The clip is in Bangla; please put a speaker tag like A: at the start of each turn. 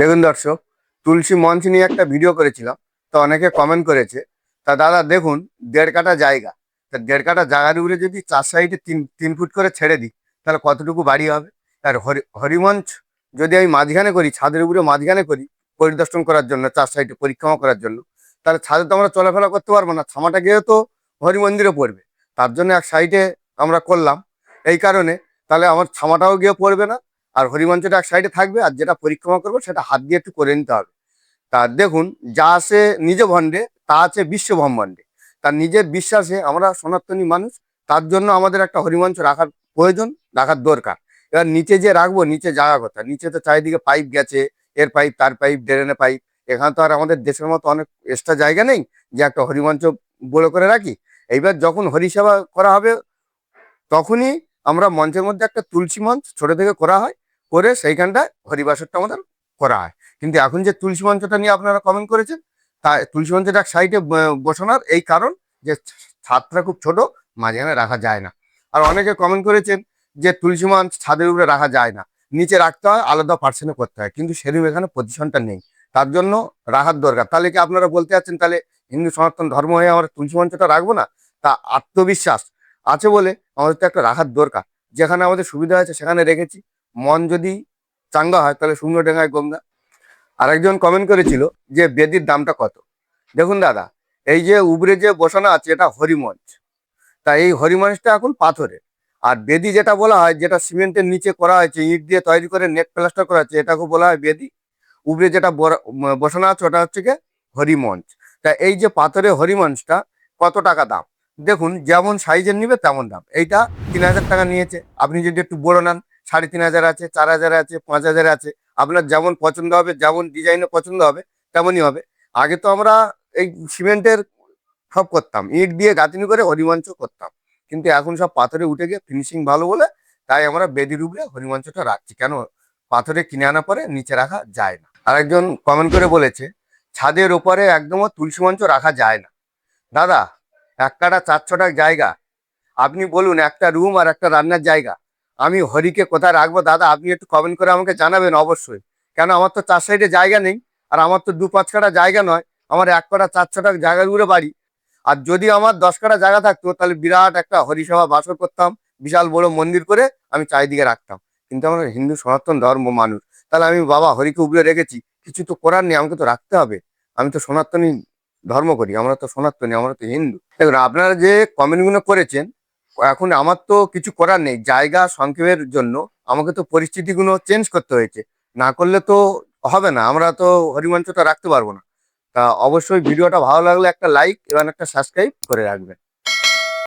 A: দেখুন দর্শক, তুলসী মঞ্চ নিয়ে একটা ভিডিও করেছিলাম। তো অনেকে কমেন্ট করেছে, তা দাদা দেখুন 1.5 কাঠা জায়গা, তা 1.5 কাঠা জায়গার উপরে যদি 4 সাইডে 3 ফুট করে ছেড়ে দিই, তাহলে কতটুকু বাড়ি হবে? আর হরিমঞ্চ যদি আমি মাঝখানে করি, ছাদের উপরে মাঝখানে করি পরিদর্শন করার জন্য, 4 সাইডে পরিক্রমা করার জন্য, তাহলে ছাদে তো আমরা চলাফেরা করতে পারবো না, ছামাটা গিয়ে তো হরি মন্দিরে পড়বে। তার জন্য এক সাইডে আমরা করলাম এই কারণে, তাহলে আমার ছামাটাও গিয়ে পড়বে না, আর হরিমঞ্চটা এক সাইডে থাকবে, আর যেটা পরিক্রমা করবো সেটা হাত দিয়ে একটু করে নিতে হবে। তা দেখুন, যা আছে নিজ ভণ্ডে তা আছে বিশ্ব ব্রহ্মাণ্ডে। তার নিজের বিশ্বাসে আমরা সনাতনী মানুষ, তার জন্য আমাদের একটা হরিমঞ্চ রাখার প্রয়োজন, রাখার দরকার। এবার নিচে যে রাখবো, নিচে জায়গা কথা, নিচে তো চারিদিকে পাইপ গেছে, এর পাইপ তার পাইপ ড্রেনে পাইপ। এখানে তো আর আমাদের দেশের মতো অনেক এক্সট্রা জায়গা নেই যে একটা হরিমঞ্চ বড় করে রাখি। এইবার যখন হরিসেবা করা হবে, তখনই আমরা মঞ্চের মধ্যে একটা তুলসী মঞ্চ ছোট থেকে করা হয়, করে সেইখানটায় হরিবাসরটা আমাদের করা হয়। কিন্তু এখন যে তুলসী মঞ্চটা নিয়ে আপনারা কমেন্ট করেছেন, তা তুলসী মঞ্চটা এক সাইডে বসানোর এই কারণ যে ছাদটা খুব ছোট, মাঝখানে রাখা যায় না। আর অনেকে কমেন্ট করেছেন যে তুলসী মঞ্চ ছাদের উপরে রাখা যায় না, নিচে রাখতে হয়, আলাদা পার্সেন্টে করতে হয়, কিন্তু সেরকম এখানে পজিশনটা নেই, তার জন্য রাখার দরকার। তাহলে কি আপনারা বলতে চাচ্ছেন তাহলে হিন্দু সনাতন ধর্ম হয়ে আমরা তুলসী মঞ্চটা রাখবো না? তা আত্মবিশ্বাস আছে বলে আমাদের তো একটা রাখার দরকার। যেখানে আমাদের সুবিধা আছে সেখানে রেখেছি। মন যদি চাঙ্গা হয় তাহলে শূন্য ডেঙ্গায় গঙ্গা। আরেকজন কমেন্ট করেছিল যে বেদির দামটা কত। দেখুন দাদা, এই যে উপরে যে বসানো আছে এটা হরিমঞ্চ, তা এই হরিমঞ্চটা এখন পাথরের। আর বেদি যেটা বলা হয়, যেটা সিমেন্টের নিচে করা হয়েছে, ইট দিয়ে তৈরি করে নেট প্লাস্টার করা হচ্ছে, এটাকে বলা হয় বেদি। উপরে যেটা বসানো আছে ওটা হচ্ছে গিয়ে হরিমঞ্চ। তা এই যে পাথরের হরিমঞ্চটা কত টাকা দাম? দেখুন, যেমন সাইজের নিবে তেমন দাম। এইটা 3,000 টাকা নিয়েছে। আপনি যদি একটু বড় নেন, 3,500 আছে, 4,000 আছে, 5,000 আছে। আপনার যেমন পছন্দ হবে, যেমন ডিজাইনে পছন্দ হবে তেমনই হবে। আগে তো আমরা এই সিমেন্টের সব করতাম, ইট দিয়ে গাঁথনি করে হরিমঞ্চ করতাম, কিন্তু এখন সব পাথরে উঠে গিয়ে ফিনিশিং ভালো বলে তাই আমরা বেদির উপরে হরিমঞ্চটা রাখছি। কেন? পাথরে কিনে আনা পরে নিচে রাখা যায় না। আরেকজন কমেন্ট করে বলেছে ছাদের ওপরে একদমও তুলসী মঞ্চ রাখা যায় না। দাদা, 1 কাঠা 4 ছটাক জায়গা, আপনি বলুন, একটা রুম আর একটা রান্নার জায়গা, আমি হরিকে কোথায় রাখবো? দাদা আপনি একটু কমেন্ট করে আমাকে জানাবেন অবশ্যই। কেন আমার তো 4 সাইডে জায়গা নেই, আর আমার তো 2-5 কাঠা জায়গা নয়, আমার 1 কাঠা 4 ছটাক জায়গা জুড়ে বাড়ি। আর যদি আমার 10 কাঠা জায়গা থাকতো তাহলে বিরাট একটা হরিসভা বাসর করতাম, বিশাল বড় মন্দির করে আমি চারিদিকে রাখতাম। কিন্তু আমরা হিন্দু সনাতন ধর্ম মানুষ, তাহলে আমি বাবা হরিকে উপরে রেখেছি, কিছু তো করার নেই, আমাকে তো রাখতে হবে। আমি তো সনাতনী ধর্ম করি, আমরা তো সনাতনী, আমরা তো হিন্দু। দেখুন, আপনারা যে কমেন্টগুলো করেছেন, এখন আমার তো কিছু করার নেই, জায়গা সংক্ষেপের জন্য আমাকে তো পরিস্থিতিগুলো চেঞ্জ করতে হয়েছে। না করলে তো হবে না, আমরা তো হরিমঞ্চটা রাখতে পারবো না। তা অবশ্যই ভিডিওটা ভালো লাগলে একটা লাইক এবং একটা সাবস্ক্রাইব করে রাখবেন।